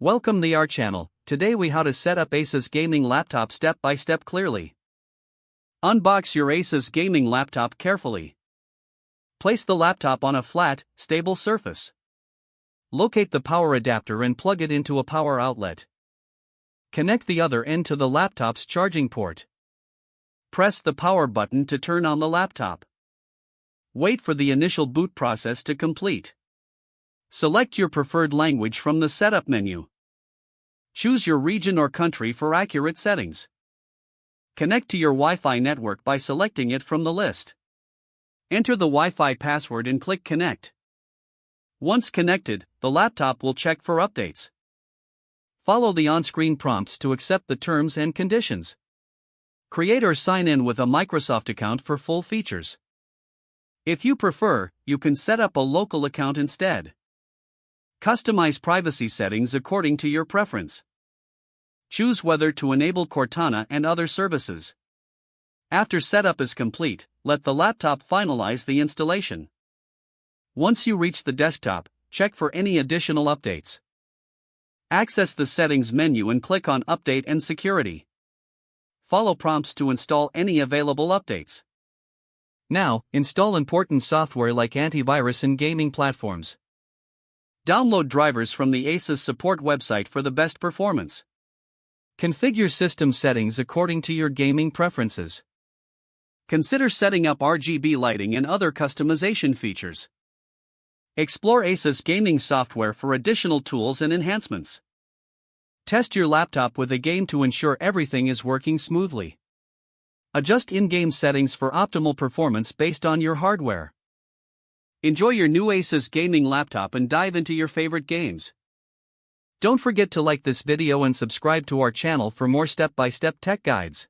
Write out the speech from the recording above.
Welcome to our channel. Today we how to set up ASUS gaming laptop step by step clearly. Unbox your ASUS gaming laptop carefully. Place the laptop on a flat, stable surface. Locate the power adapter and plug it into a power outlet. Connect the other end to the laptop's charging port. Press the power button to turn on the laptop. Wait for the initial boot process to complete. Select your preferred language from the setup menu. Choose your region or country for accurate settings. Connect to your Wi-Fi network by selecting it from the list. Enter the Wi-Fi password and click Connect. Once connected, the laptop will check for updates. Follow the on-screen prompts to accept the terms and conditions. Create or sign in with a Microsoft account for full features. If you prefer, you can set up a local account instead. Customize privacy settings according to your preference. Choose whether to enable Cortana and other services. After setup is complete, let the laptop finalize the installation. Once you reach the desktop, check for any additional updates. Access the settings menu and click on Update and Security. Follow prompts to install any available updates. Now, install important software like antivirus and gaming platforms. Download drivers from the ASUS support website for the best performance. Configure system settings according to your gaming preferences. Consider setting up RGB lighting and other customization features. Explore ASUS gaming software for additional tools and enhancements. Test your laptop with a game to ensure everything is working smoothly. Adjust in-game settings for optimal performance based on your hardware. Enjoy your new ASUS gaming laptop and dive into your favorite games. Don't forget to like this video and subscribe to our channel for more step-by-step tech guides.